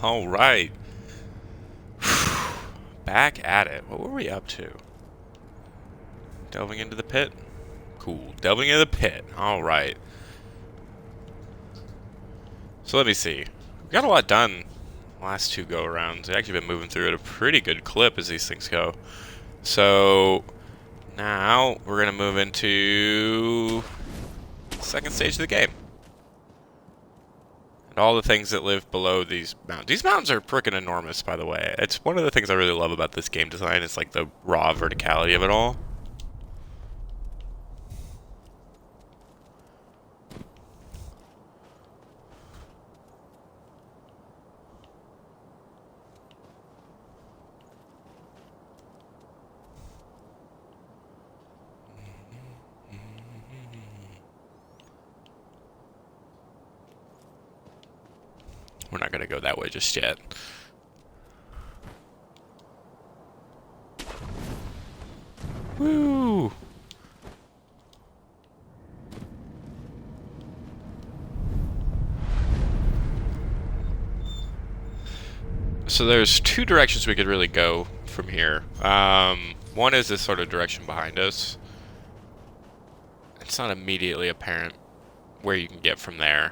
All right. Back at it. What were we up to? Delving into the pit? Cool. Delving into the pit. All right. So let me see. We got a lot done last two go-arounds. We've actually been moving through at a pretty good clip as these things go. So now we're going to move into the second stage of the game. And all the things that live below these mountains. These mountains are freaking enormous, by the way. It's one of the things I really love about this game design. It's like the raw verticality of it all. We're not going to go that way just yet. Woo! So there's two directions we could really go from here. One is this sort of direction behind us. It's not immediately apparent where you can get from there.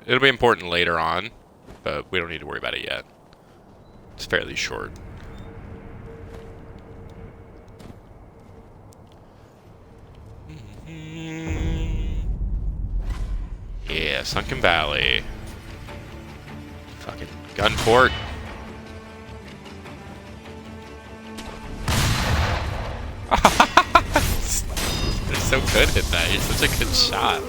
It'll be important later on, but we don't need to worry about it yet. It's fairly short. Yeah, Sunken Valley. Fucking Gunport. You're so good at that. You're such a good shot.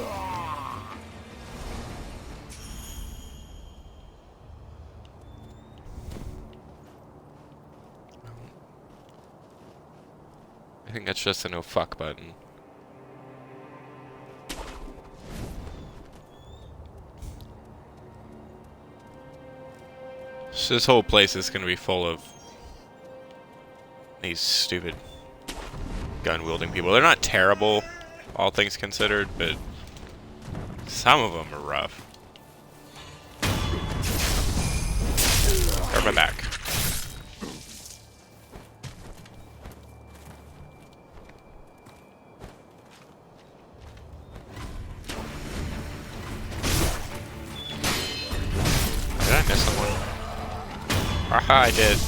I think that's just a no fuck button. So this whole place is going to be full of these stupid gun-wielding people. They're not terrible, all things considered, but some of them are rough. Cover my back. Did I miss someone? Aha, I did.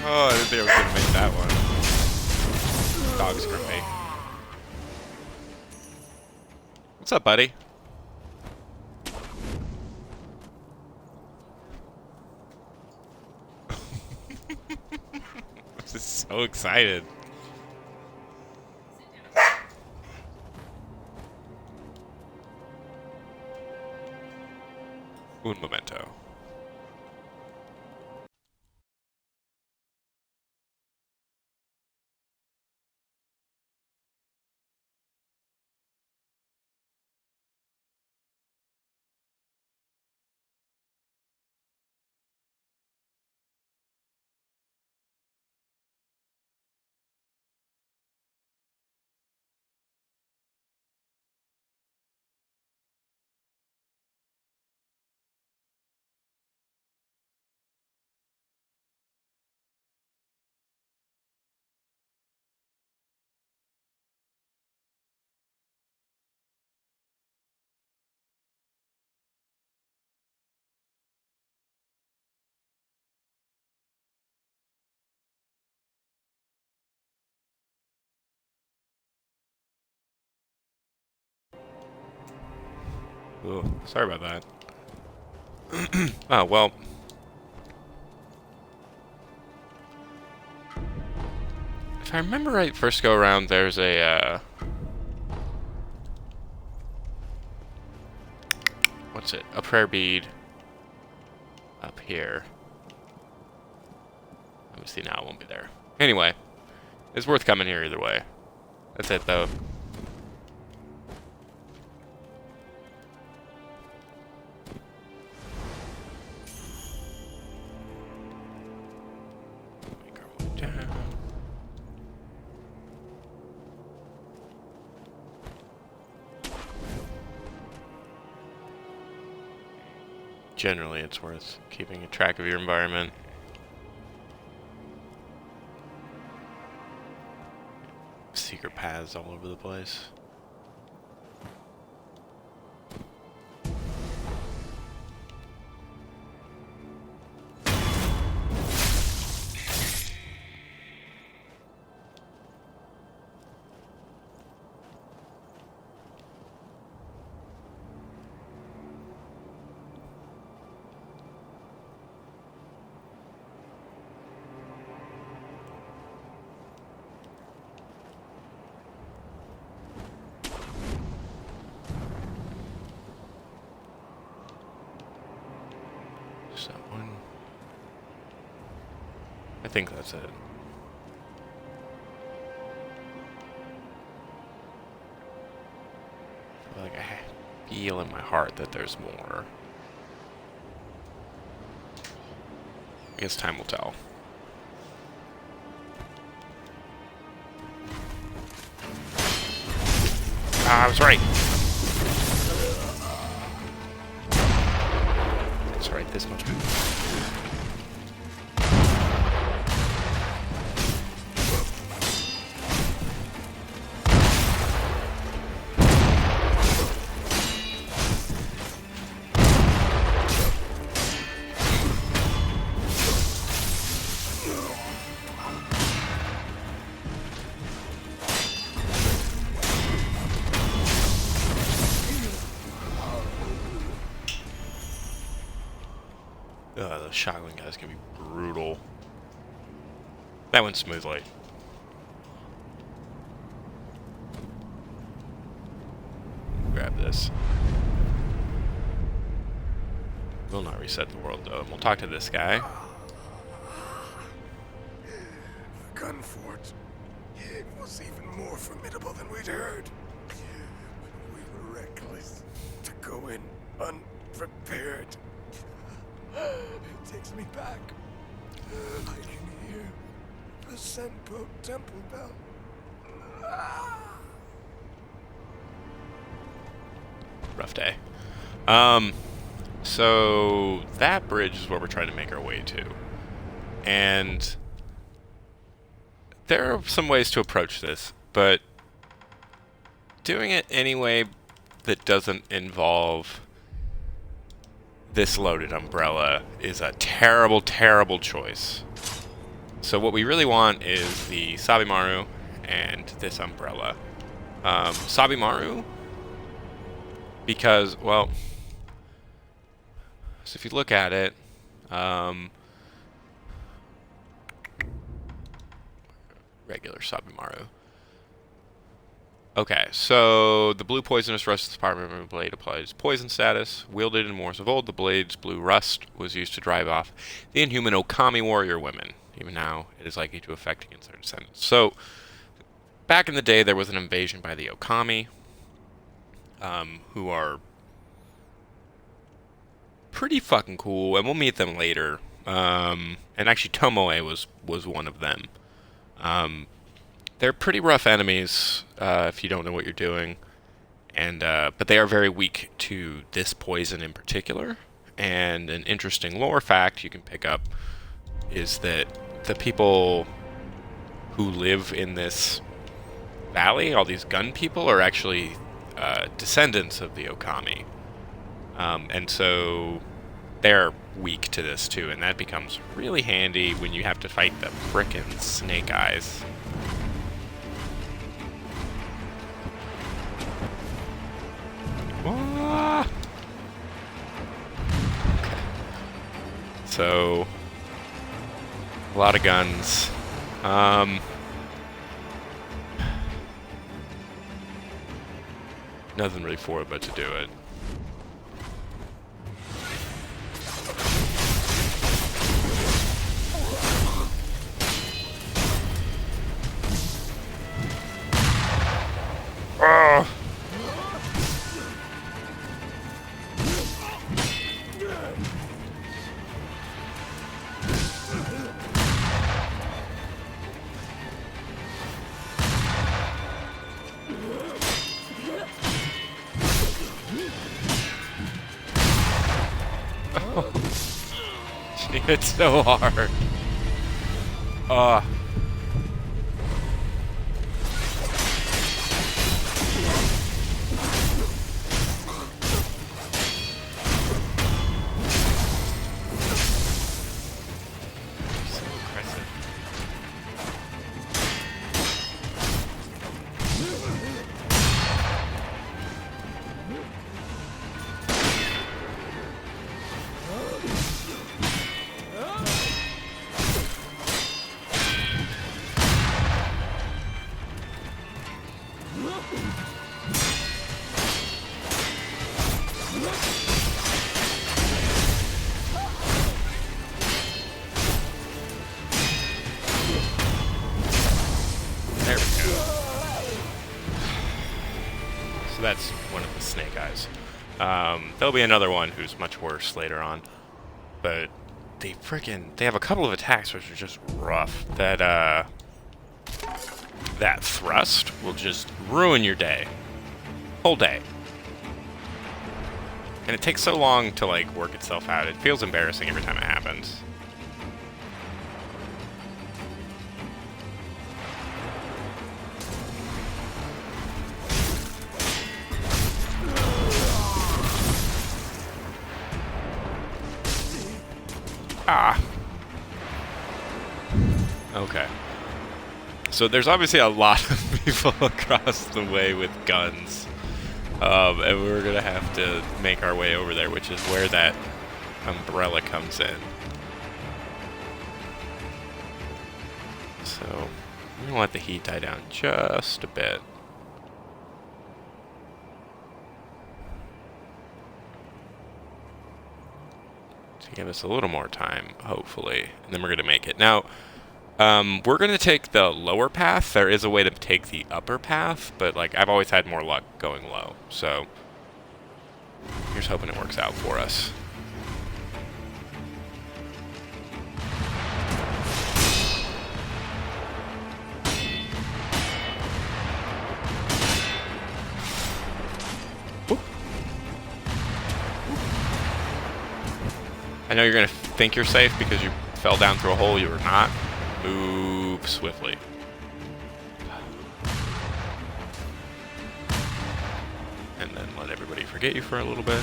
Oh, I didn't think I was gonna make that one. Dog's from me. What's up, buddy? I'm just so excited. Un momento. Ooh, sorry about that. Oh, well. If I remember right, first go around, there's a, what's it? A prayer bead up here. Obviously now it won't be there. Anyway, it's worth coming here either way. That's it, though. Down. generally it's worth keeping a track of your environment. Secret paths all over the place. Someone. I think that's it. I feel like I feel in my heart that there's more. I guess time will tell. Ah, I was right. That's right, this much. The shotgun guy's gonna be brutal. That went smoothly. Grab this. Will not reset the world though. And we'll talk to this guy. The gun fort. It was even more formidable than we'd heard. We were reckless to go in unprepared. It takes me back. I can hear the Senpo temple bell. Rough day. So that bridge is where we're trying to make our way to. And there are some ways to approach this, but doing it any way that doesn't involve this loaded umbrella is a terrible, terrible choice. So what we really want is the Sabimaru and this umbrella. Sabimaru, because, well, so if you look at it, regular Sabimaru. Okay, so the blue poisonous rust Spider-Man blade applies poison status. Wielded in wars of old, the blade's blue rust was used to drive off the inhuman Okami warrior women. Even now, it is likely to affect against their descendants. So, back in the day, there was an invasion by the Okami, who are pretty fucking cool, and we'll meet them later. And actually, Tomoe was one of them. They're pretty rough enemies if you don't know what you're doing, and but they are very weak to this poison in particular. And an interesting lore fact you can pick up is that the people who live in this valley, all these gun people, are actually descendants of the Okami, and so they're weak to this too, and that becomes really handy when you have to fight the frickin' Snake Eyes. Ah. Okay. So, a lot of guns. Nothing really for it but to do it. It's so hard. So aggressive. There we go. So that's one of the snake eyes. There'll be another one who's much worse later on. But they have a couple of attacks which are just rough. That thrust will just ruin your day. Whole day. And it takes so long to like work itself out. It feels embarrassing every time it happens. Ah. Okay. So there's obviously a lot of people across the way with guns. And we're gonna have to make our way over there, which is where that umbrella comes in. So I'm gonna let the heat die down just a bit. To give us a little more time, hopefully, and then we're gonna make it. Now, we're gonna take the lower path. There is a way to take the upper path, but like I've always had more luck going low, so here's hoping it works out for us. Oop. I know you're gonna think you're safe because you fell down through a hole. You were not. Move swiftly. And then let everybody forget you for a little bit.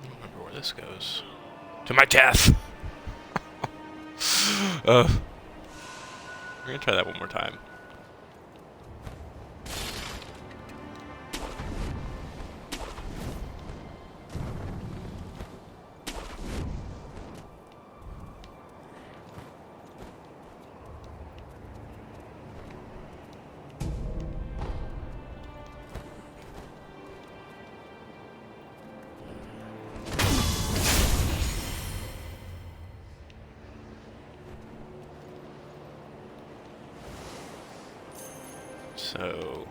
Remember where this goes. To my death! We're gonna try that one more time. So,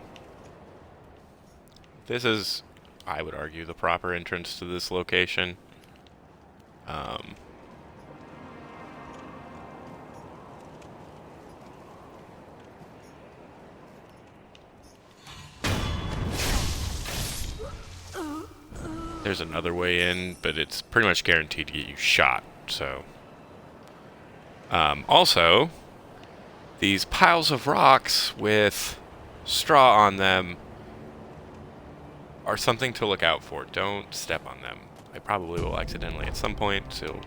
this is, I would argue, the proper entrance to this location. There's another way in, but it's pretty much guaranteed to get you shot, so. Also, these piles of rocks with straw on them are something to look out for. Don't step on them. I probably will accidentally at some point, so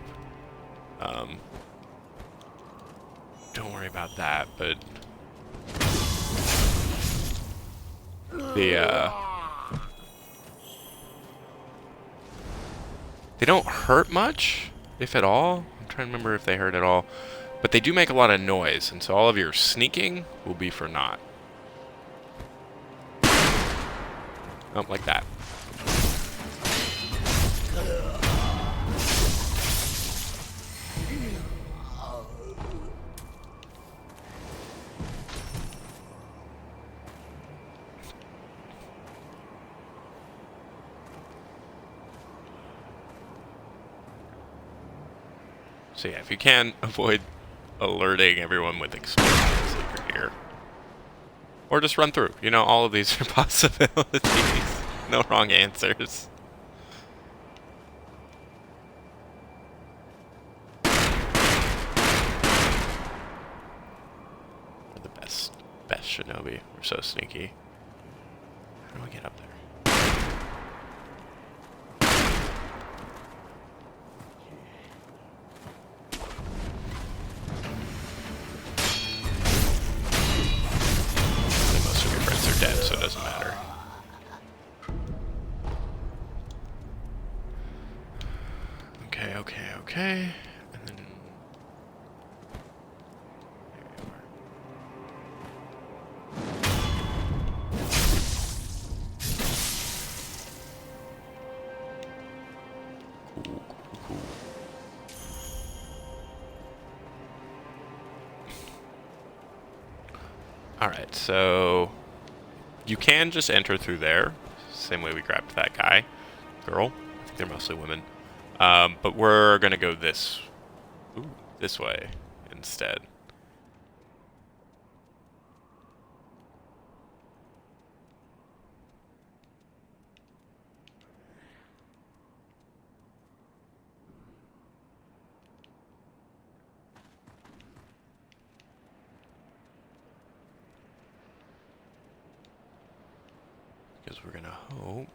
don't worry about that, but The they don't hurt much, if at all. I'm trying to remember if they hurt at all. But they do make a lot of noise, and so all of your sneaking will be for naught. Oh, like that. So yeah, if you can, avoid alerting everyone with explosions if you're here. Or just run through. You know, all of these are possibilities. No wrong answers. We're the best shinobi. We're so sneaky. How do we get up there? Most of your friends are dead, so it doesn't matter. Okay. And then... there you are. Cool. Alright, so... you can just enter through there. Same way we grabbed that guy. Girl. I think they're mostly women. But we're gonna go this way instead. Because we're gonna hope.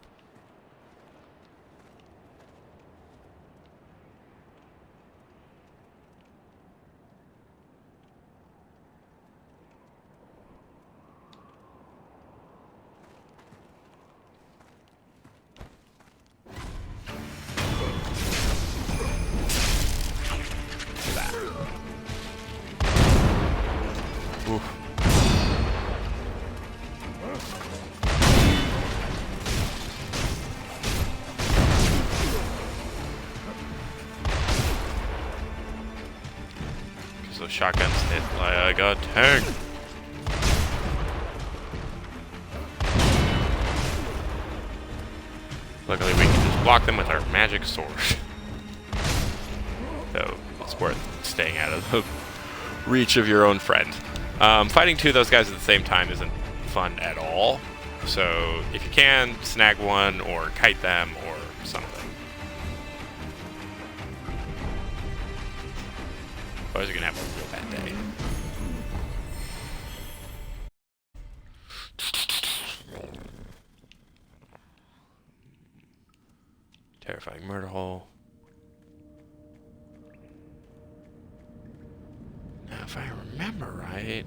Oof. Because those shotguns hit like a tank. Luckily we can just block them with our magic sword. So it's worth staying out of the reach of your own friend. Fighting two of those guys at the same time isn't fun at all. So if you can, snag one or kite them or something. Otherwise you're gonna have a real bad day. Terrifying murder hole. Now, if I remember right,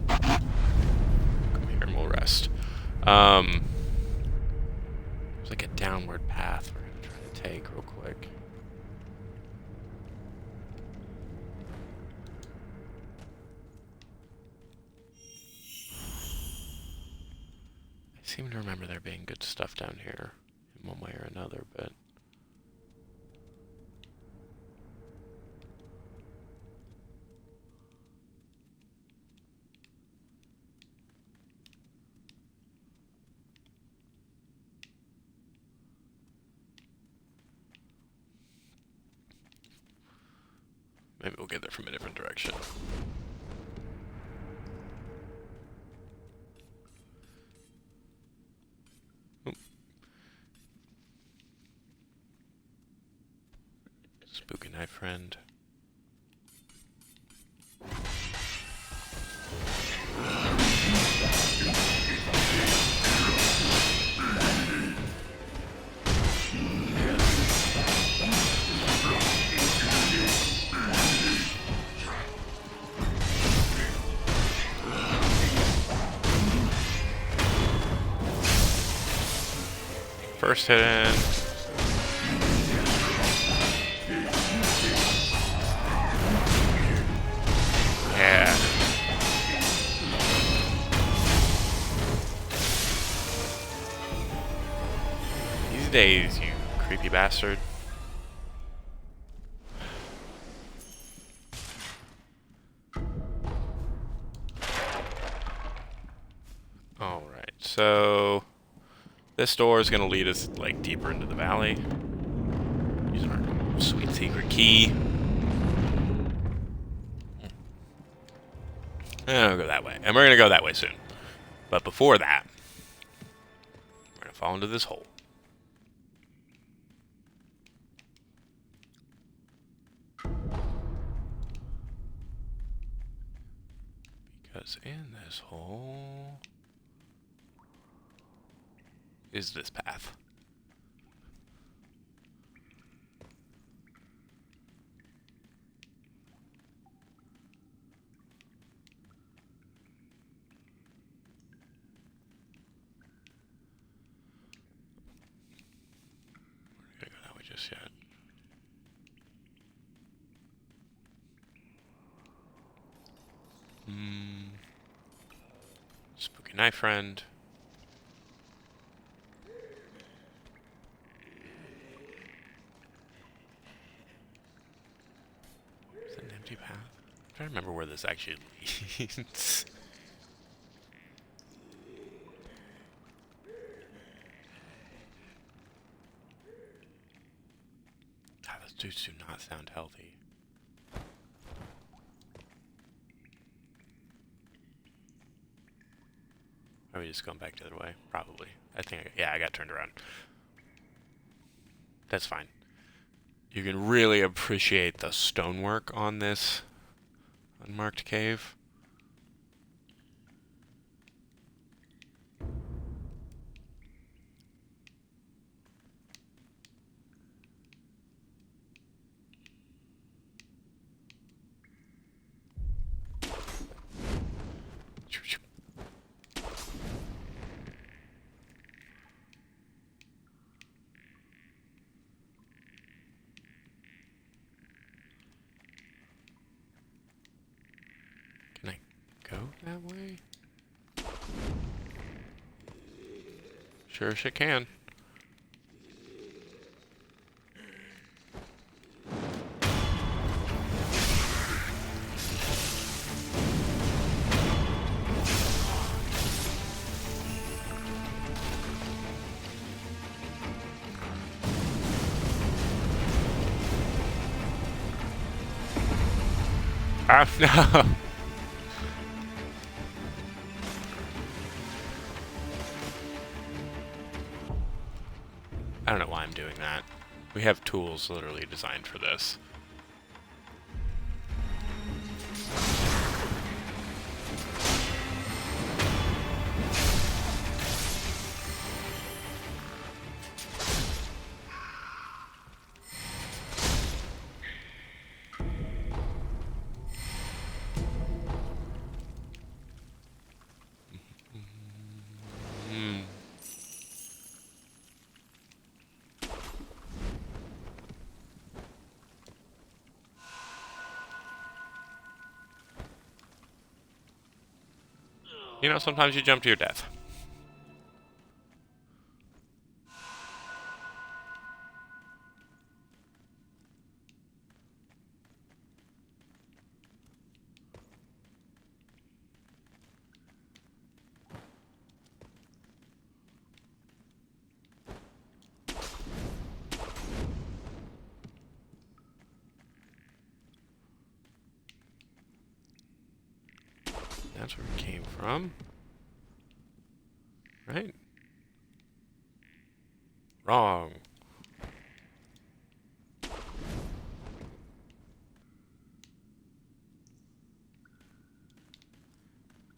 come here and we'll rest. There's like a downward path we're gonna try to take real quick. I seem to remember there being good stuff down here in one way or another, but maybe we'll get there from a different direction. Oop. Spooky night friend. First hit in. Yeah. These days, you creepy bastard. Alright, so this door is going to lead us like deeper into the valley. Use our sweet secret key. And we'll go that way. And we're going to go that way soon. But before that, we're going to fall into this hole. Because in this hole is this path. We're gonna go that way just yet. Spooky knife friend. Is it an empty path? I'm trying to remember where this actually leads. God, those dudes do not sound healthy. Are we just going back the other way? Probably. I got turned around. That's fine. You can really appreciate the stonework on this unmarked cave. Can I go that way? Sure as shit can. Ah, no. I don't know why I'm doing that. We have tools literally designed for this. You know, sometimes you jump to your death. That's where it came from. Right? Wrong.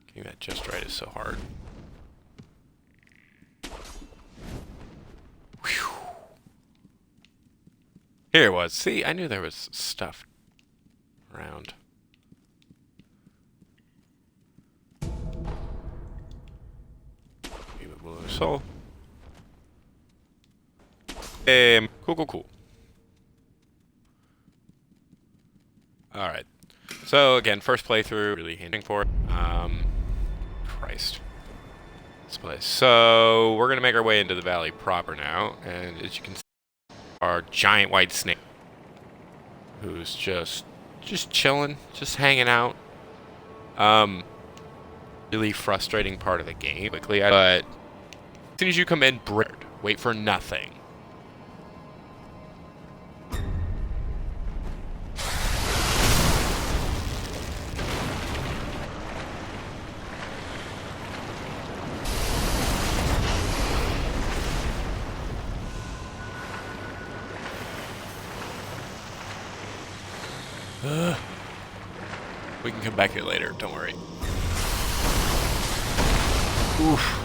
Getting that just right is so hard. Whew. Here it was. See, I knew there was stuff around. Blue soul. Cool, cool, cool. Alright. So, again, first playthrough, really hinting for it. Christ. This place. So, we're gonna make our way into the valley proper now, and as you can see, our giant white snake, who's just chilling, just hanging out. Really frustrating part of the game, quickly, but as soon as you come in, wait for nothing. We can come back here later, don't worry. Oof.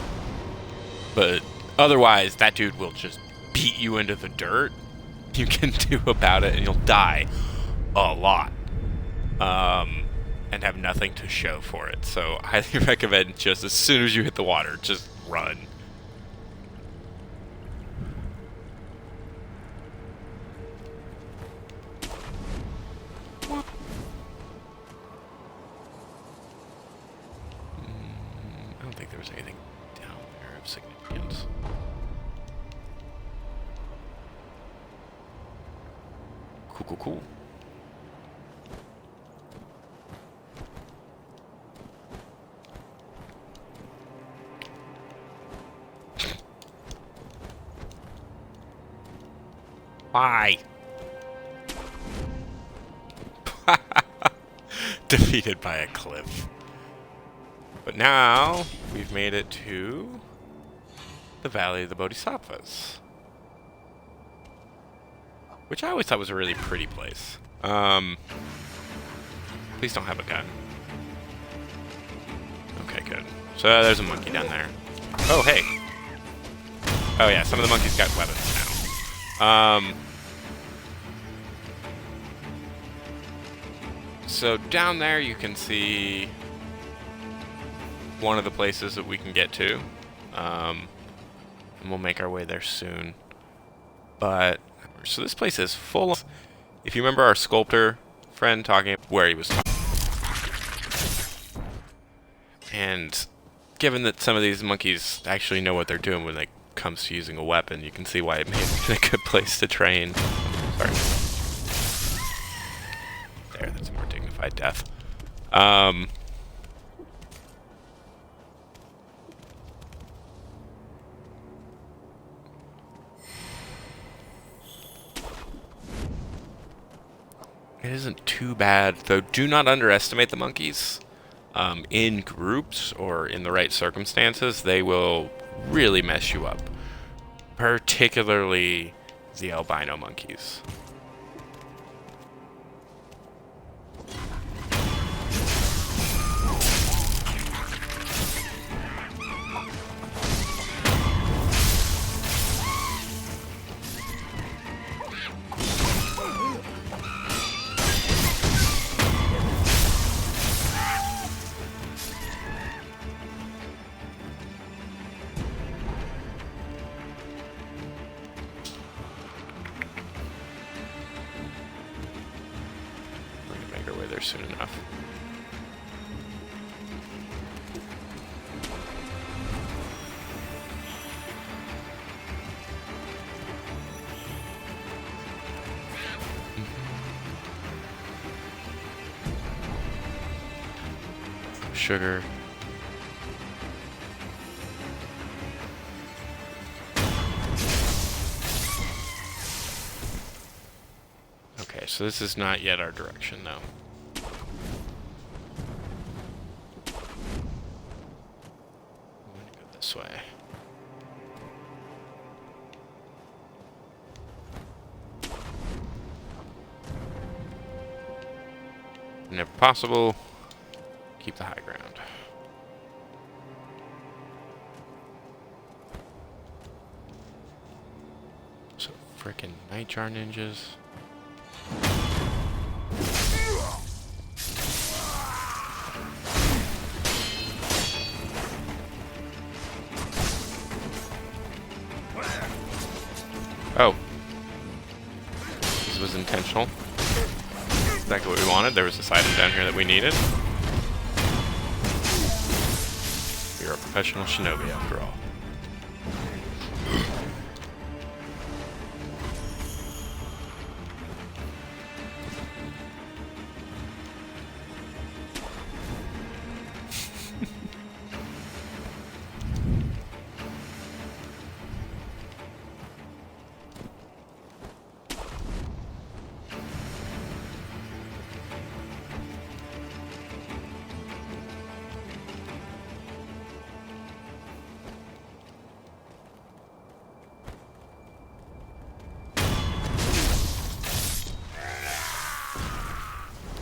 But otherwise, that dude will just beat you into the dirt. You can do about it, and you'll die a lot. And have nothing to show for it. So I highly recommend just as soon as you hit the water, just run. I don't think there was anything down there of significance. Cool, cool, cool. Why? Defeated by a cliff. But now, we've made it to the Valley of the Bodhisattvas. Which I always thought was a really pretty place. Please don't have a gun. Okay, good. So there's a monkey down there. Oh, hey. Oh yeah, some of the monkeys got weapons now. So down there you can see one of the places that we can get to. And we'll make our way there soon. But, so this place is full of... If you remember our sculptor friend talking where he was talking. And given that some of these monkeys actually know what they're doing when it comes to using a weapon, you can see why it made it a good place to train. Sorry. There, that's a more dignified death. It isn't too bad, though do not underestimate the monkeys. In groups or in the right circumstances, they will really mess you up. Particularly the albino monkeys. There soon enough. Sugar. Okay, so this is not yet our direction, though. This way. Whenever possible, keep the high ground. So frickin' Nightjar ninjas. Oh, was intentional. Exactly what we wanted. There was this item down here that we needed. You're a professional shinobi after all.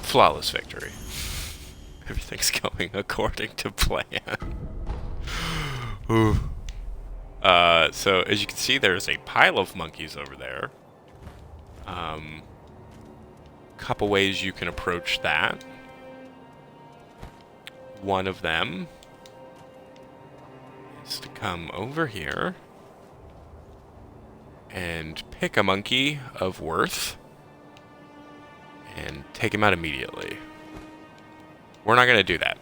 Flawless victory. Everything's going according to plan. Ooh. So as you can see, there's a pile of monkeys over there. Couple ways you can approach that. One of them is to come over here and pick a monkey of worth and take him out immediately. We're not going to do that.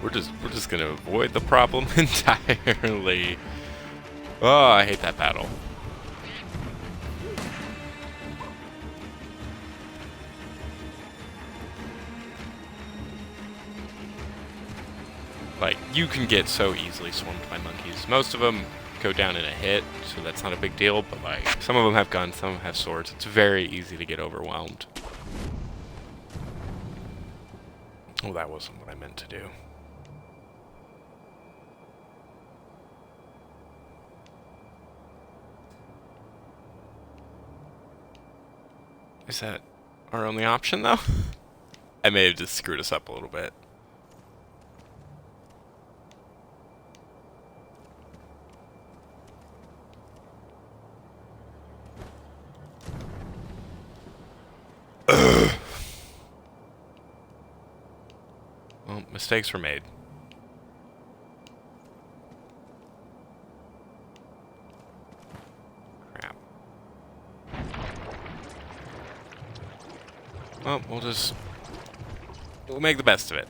We're just going to avoid the problem entirely. Oh, I hate that battle. Like, you can get so easily swarmed by monkeys. Most of them go down in a hit, so that's not a big deal, but like, some of them have guns, some of them have swords. It's very easy to get overwhelmed. Oh, that wasn't what I meant to do. Is that our only option, though? I may have just screwed us up a little bit. Well, mistakes were made. Crap. Well, we'll make the best of it.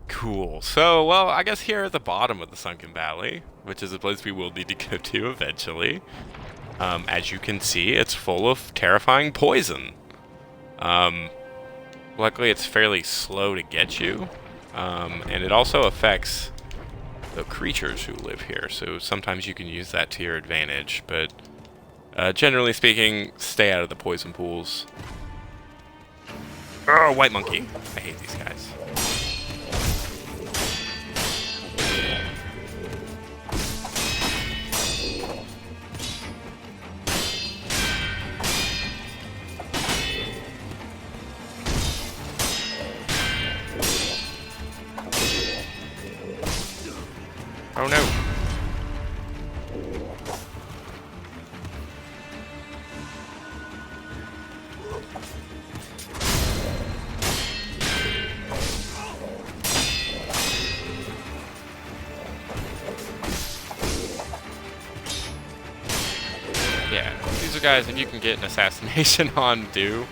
Cool. So, well, I guess here at the bottom of the Sunken Valley, which is a place we will need to go to eventually, as you can see, it's full of terrifying poison. Luckily, it's fairly slow to get you, and it also affects the creatures who live here, so sometimes you can use that to your advantage, but generally speaking, stay out of the poison pools. Oh, white monkey. I hate these guys. Oh no. Yeah, these are guys, if you can get an assassination on, do.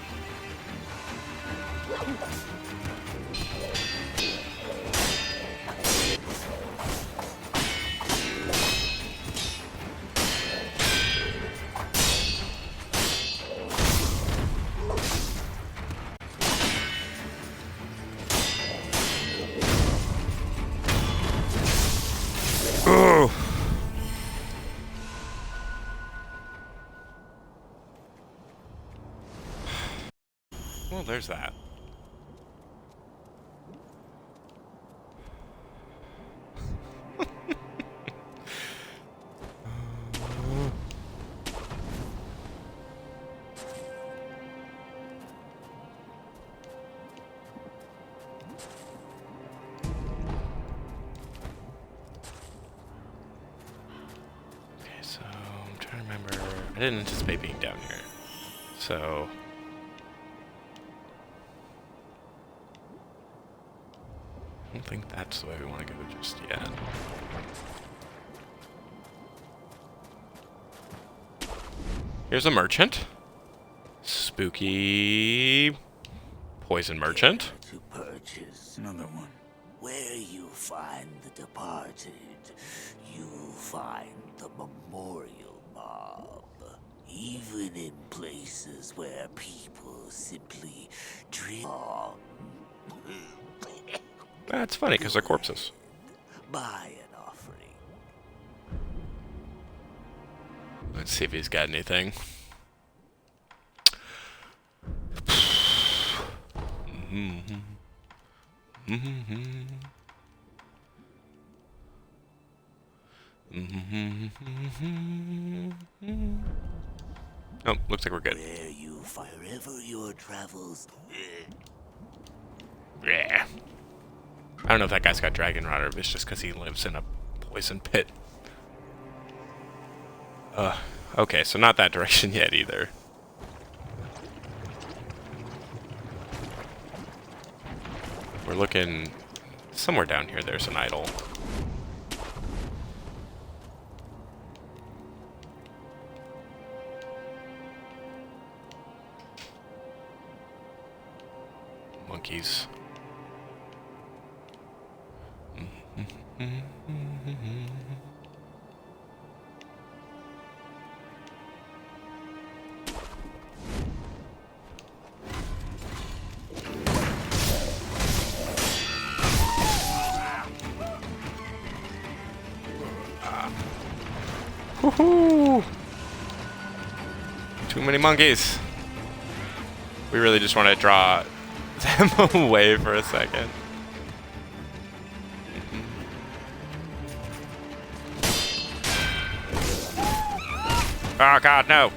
Well, there's that. remember. I didn't anticipate being down here. So... I don't think that's the way we want to go just yet. Here's a merchant. Spooky... poison merchant. To purchase Another one. where you find the departed, you find the memorial mob. Even in places where people simply dream on. That's funny, because they're corpses. Buy an offering. Let's see if he's got anything. Oh, looks like we're good. Where you find wherever your travels. Yeah. I don't know if that guy's got dragon rot or if it's just because he lives in a poison pit. Okay, so not that direction yet either. We're looking somewhere down here. There's an idol. Monkeys. Woohoo! Too many monkeys. We really just want to draw them away for a second. Oh god, no!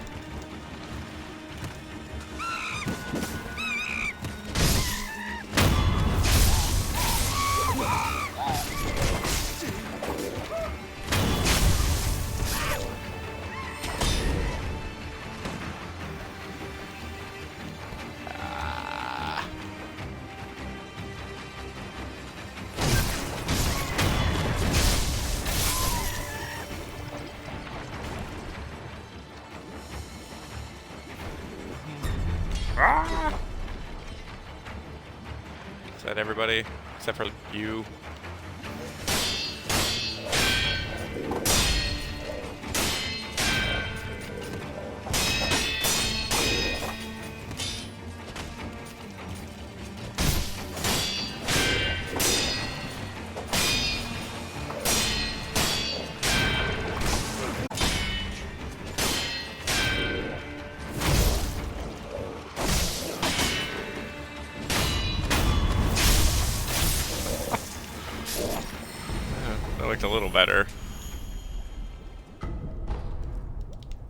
Ah! Is that everybody? Except for you? That looked a little better.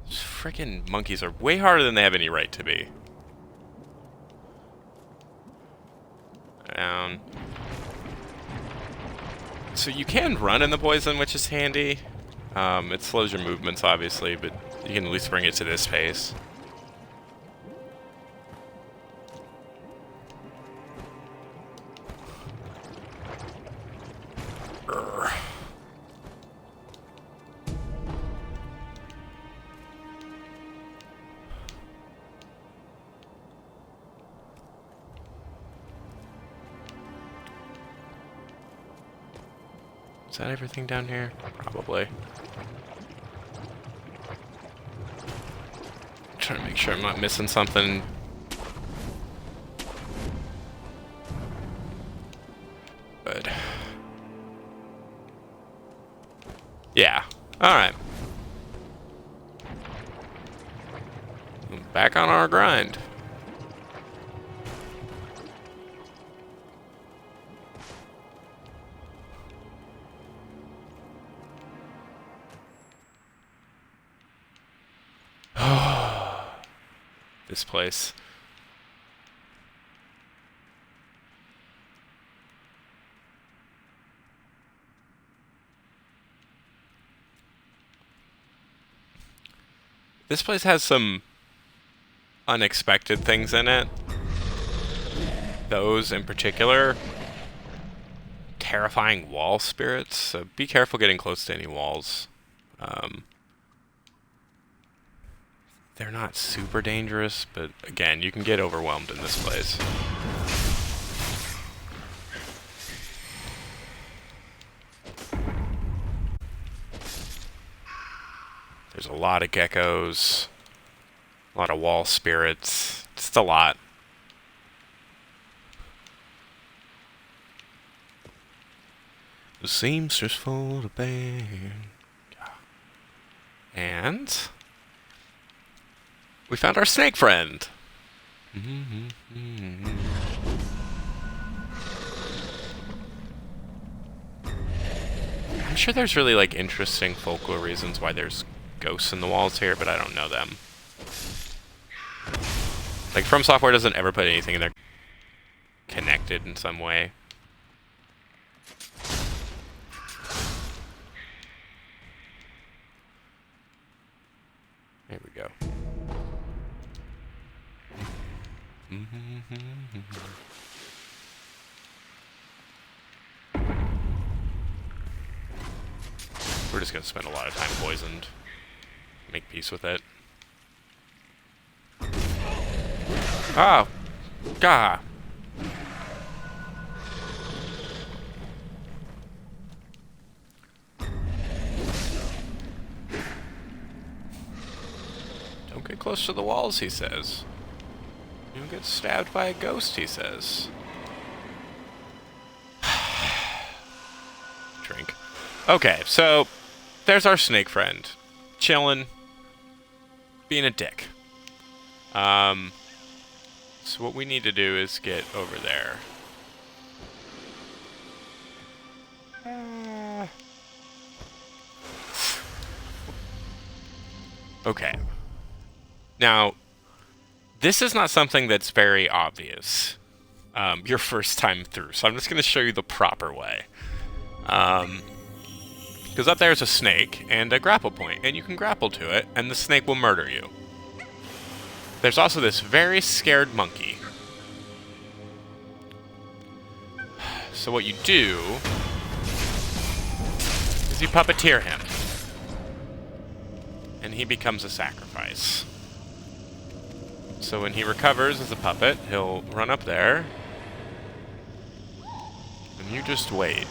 These frickin' monkeys are way harder than they have any right to be. Down. So you can run in the poison, which is handy. It slows your movements, obviously, but you can at least bring it to this pace. Urgh. Is that everything down here? Probably. Trying to make sure I'm not missing something. Good. Yeah. Alright. Back on our grind. This place. This place has some unexpected things in it. Those in particular. Terrifying wall spirits, so be careful getting close to any walls. They're not super dangerous, but again, you can get overwhelmed in this place. There's a lot of geckos, a lot of wall spirits, just a lot. The seamstress for the band. And we found our snake friend. I'm sure there's really like interesting folklore reasons why there's ghosts in the walls here, but I don't know them. Like From Software doesn't ever put anything in there connected in some way. There we go. We're just gonna spend a lot of time poisoned. Make peace with it. Oh! Gah! Don't get close to the walls, he says. You'll get stabbed by a ghost, he says. Drink. Okay, so there's our snake friend. Chillin'. Being a dick. So what we need to do is get over there. Okay. Now, this is not something that's very obvious your first time through, so I'm just going to show you the proper way. Because up there is a snake and a grapple point, and you can grapple to it, and the snake will murder you. There's also this very scared monkey. So what you do is you puppeteer him. And he becomes a sacrifice. So when he recovers as a puppet, he'll run up there. And you just wait.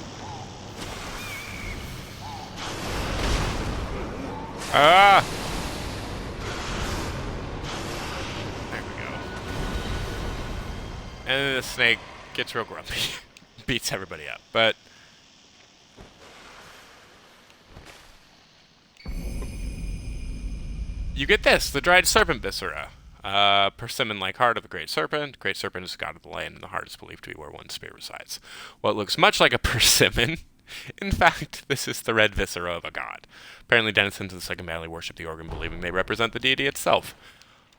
Ah! There we go. And then the snake gets real grumpy. Beats everybody up. But you get this, the dried serpent viscera. Persimmon-like heart of the great serpent. Great serpent is the god of the land, and the heart is believed to be where one's spirit resides. What looks much like a persimmon. In fact, this is the red viscera of a god. Apparently, denizens of the Second Valley worship the organ, believing they represent the deity itself.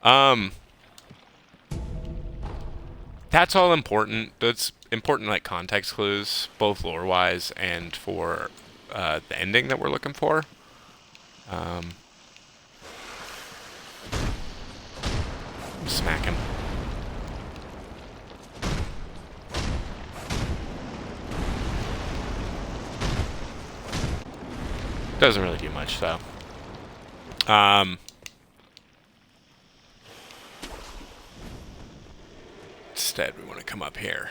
That's all important. That's important, like, context clues, both lore-wise and for the ending that we're looking for. Smack him. Doesn't really do much, though. Instead, we want to come up here.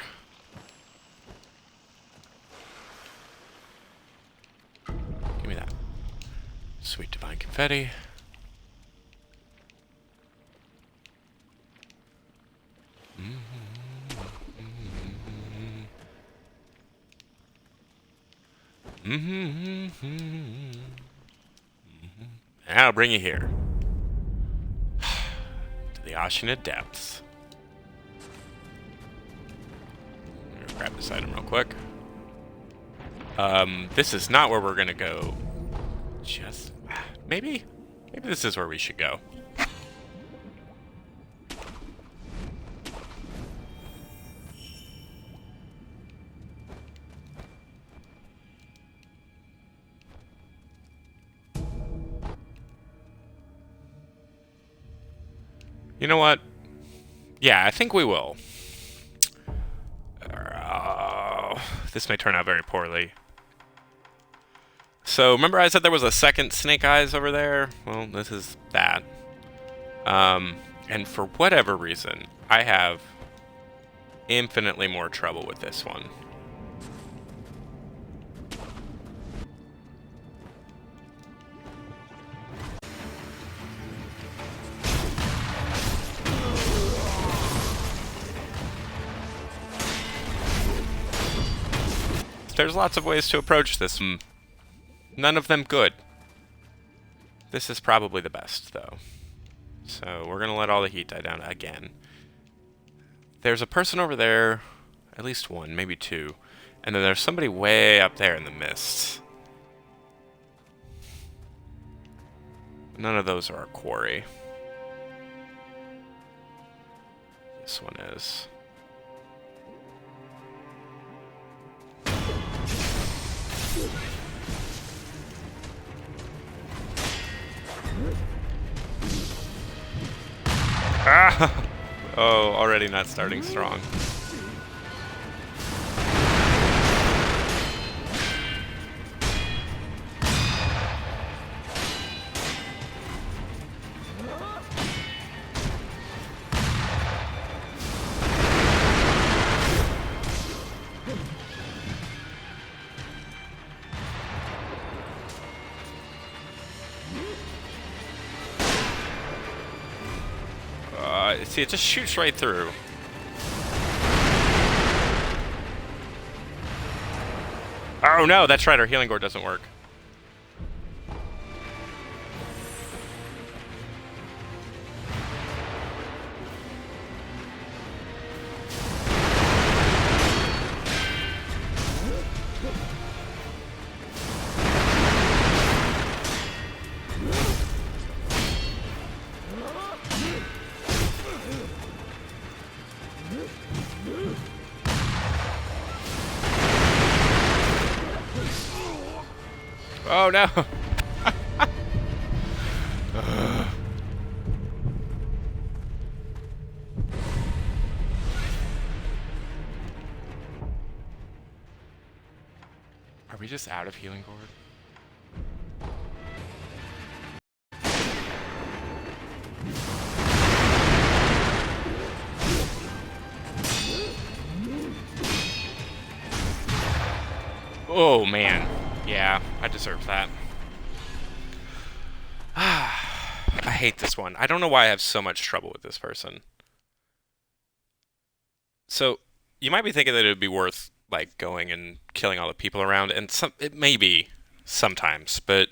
Give me that. Sweet divine confetti. And I'll bring you here. To the Ashina depths. I'm gonna grab this item real quick. This is not where we're gonna go. Just maybe this is where we should go. You know what? Yeah, I think we will. This may turn out very poorly. So, remember I said there was a second Snake Eyes over there? Well, this is that. And for whatever reason, I have infinitely more trouble with this one. There's lots of ways to approach this. None of them good. This is probably the best, though. So we're going to let all the heat die down again. There's a person over there, at least one, maybe two. And then there's somebody way up there in the mist. None of those are our quarry. This one is. Ah! Oh, already not starting strong. See, it just shoots right through. Oh no, that's right, our healing gourd doesn't work. Oh no! Are we just out of healing gourd? Oh man. Yeah, I deserve that. I hate this one. I don't know why I have so much trouble with this person. So, you might be thinking that it would be worth, like, going and killing all the people around, and it may be sometimes, but,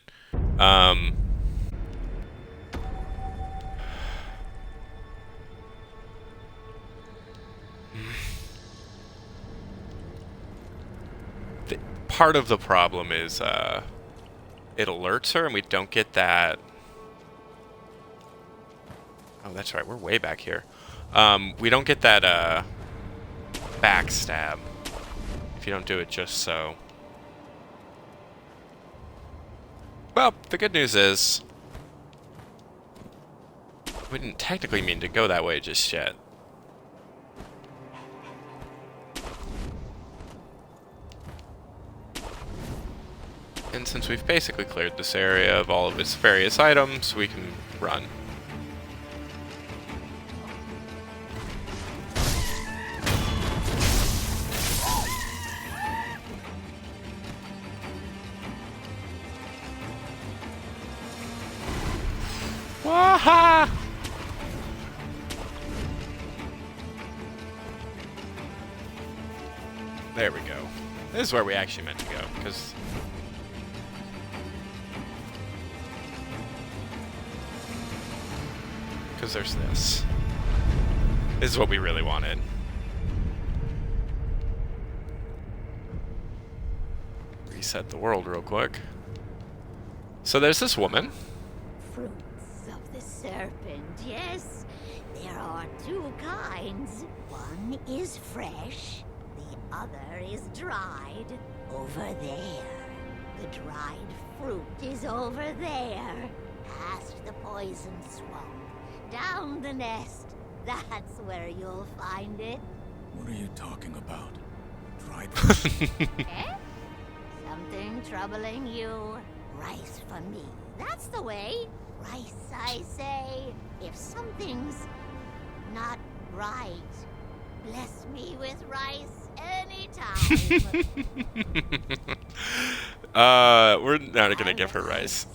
part of the problem is it alerts her and we don't get that. Oh, that's right, we're way back here. We don't get that backstab if you don't do it just so. Well, the good news is we didn't technically mean to go that way just yet. And since we've basically cleared this area of all of its various items, we can run. Waha! There we go. This is where we actually meant to go, because there's this. This is what we really wanted. Reset the world real quick. So there's this woman. Fruits of the serpent, yes. There are two kinds. One is fresh, the other is dried. Over there. The dried fruit is over there, past the poison swamp. down the nest. That's where you'll find it. What are you talking about? Dried Eh? Something troubling you? Rice for me. That's the way. Rice, I say. If something's not right, bless me with rice anytime. We're not gonna give her rice.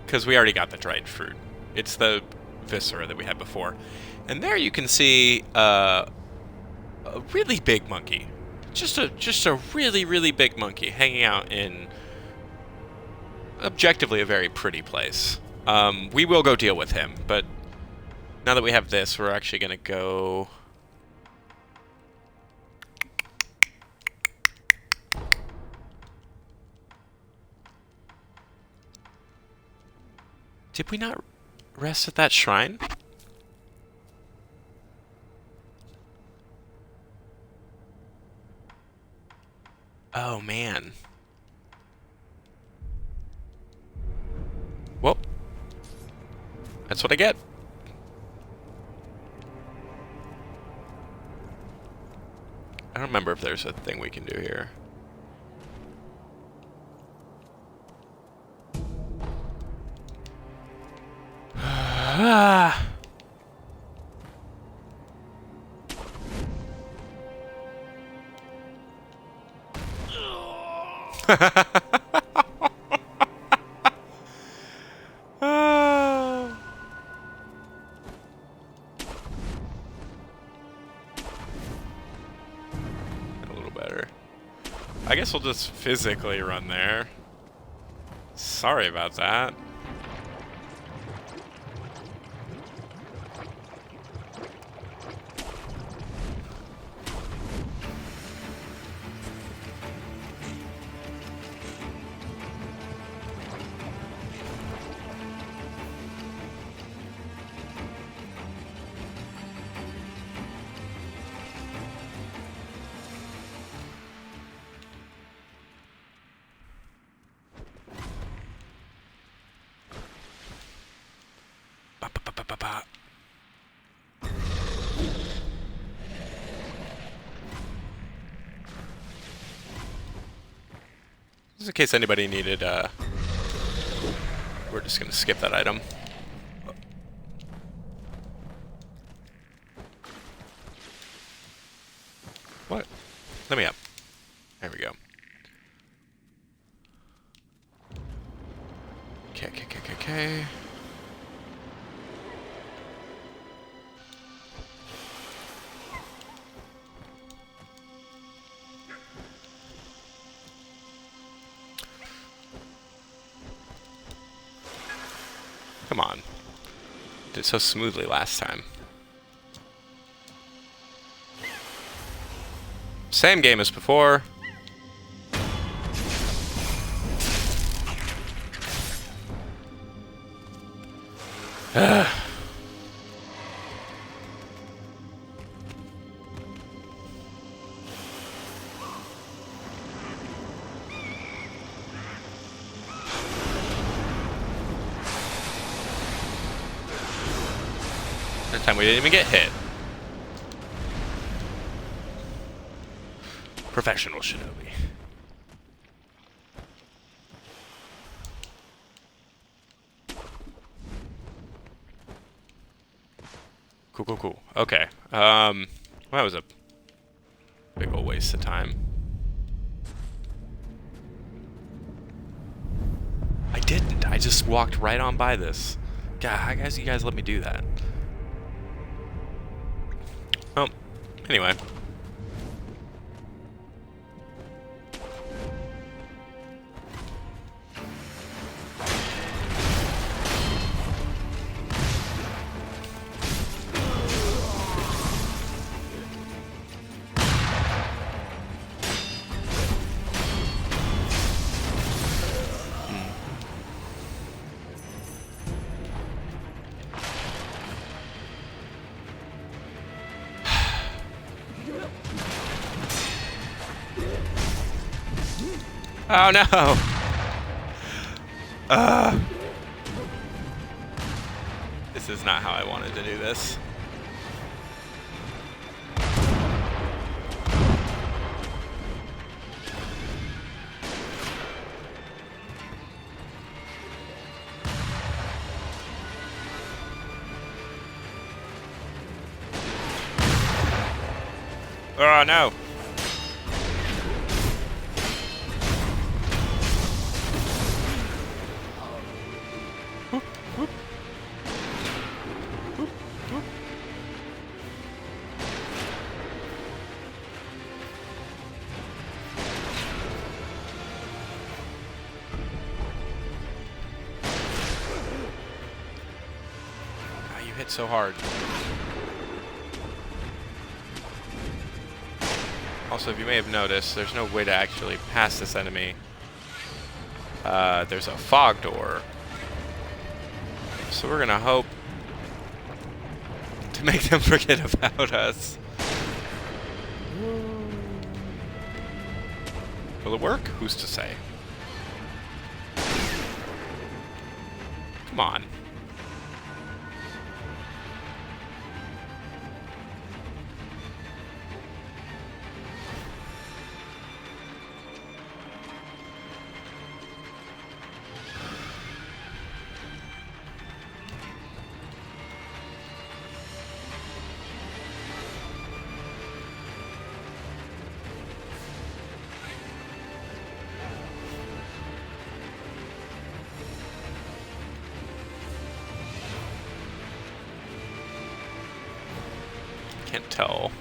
Because we already got the dried fruit. It's the viscera that we had before. And there you can see a really big monkey. Just a really, really big monkey hanging out in objectively a very pretty place. We will go deal with him, but now that we have this, we're actually gonna go... Did we not rest at that shrine? Oh, man. Well, that's what I get. I don't remember if there's a thing we can do here. Ah. A little better. I guess we'll just physically run there. Sorry about that. Just in case anybody needed, we're just gonna skip that item. What? Let me up. There we go. Okay. Come on. Did so smoothly last time. Same game as before. That time we didn't even get hit. Professional Shinobi. Cool. Okay. Well, that was a big ol' waste of time. I didn't. I just walked right on by this. God, how guys, you guys let me do that? Oh, anyway. Oh no! This is not how I wanted to do this. Oh no! Ah, you hit so hard. Also, if you may have noticed, there's no way to actually pass this enemy. There's a fog door. So we're gonna hope to make them forget about us. Will it work? Who's to say? Come on. Can't tell.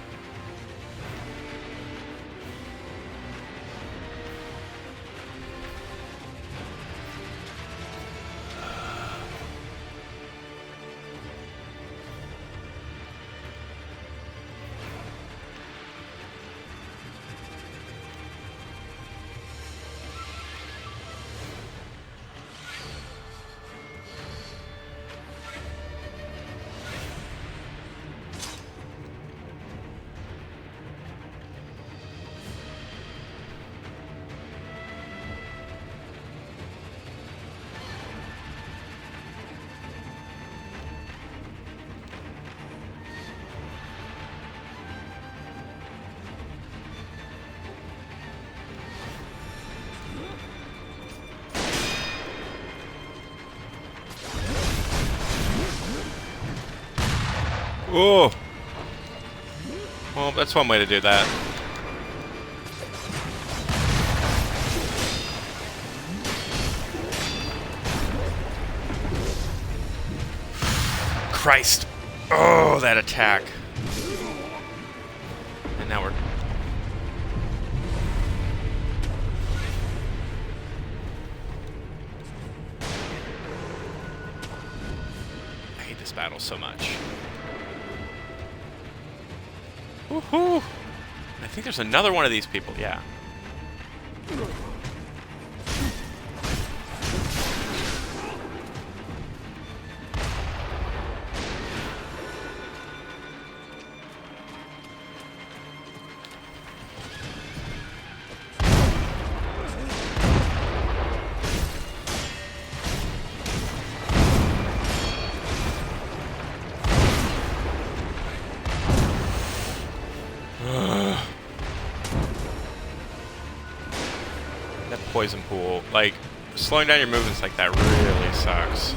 Oh! Well, that's one way to do that. Christ! Oh, that attack. And now we're... I hate this battle so much. Woohoo! I think there's another one of these people, yeah. That poison pool, like, slowing down your movements like that really sucks.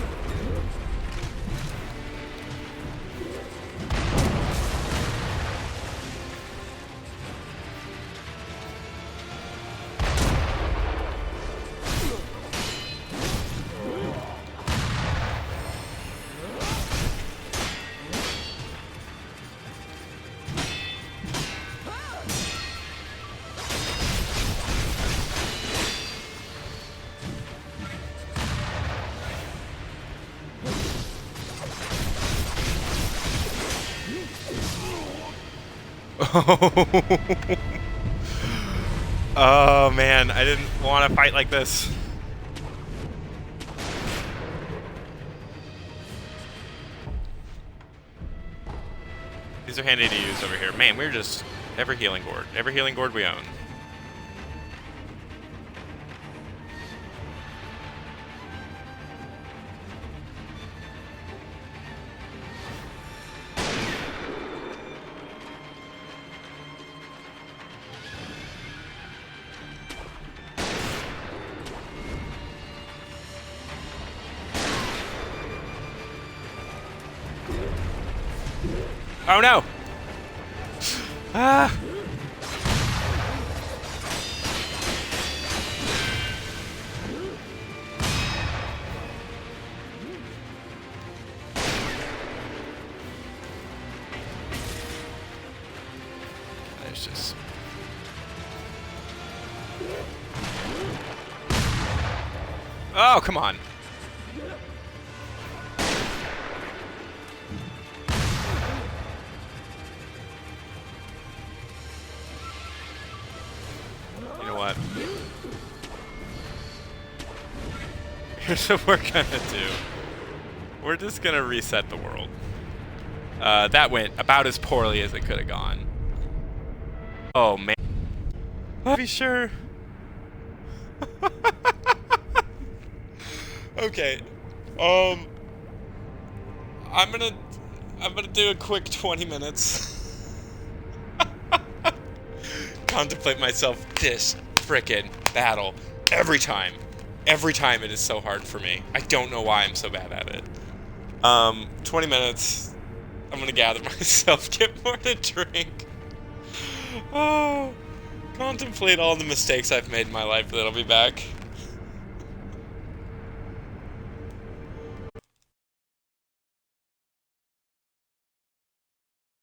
Oh man, I didn't want to fight like this. These are handy to use over here. Man, we're just every healing gourd we own. Oh no! Ah! There's just... Oh, come on. You know what? Here's what we're gonna do. We're just gonna reset the world. That went about as poorly as it could have gone. Oh man. I'll be sure. Okay. I'm gonna do a quick 20 minutes. Contemplate myself this frickin' battle every time. Every time it is so hard for me. I don't know why I'm so bad at it. 20 minutes. I'm gonna gather myself, get more to drink. Oh, contemplate all the mistakes I've made in my life, then I'll be back.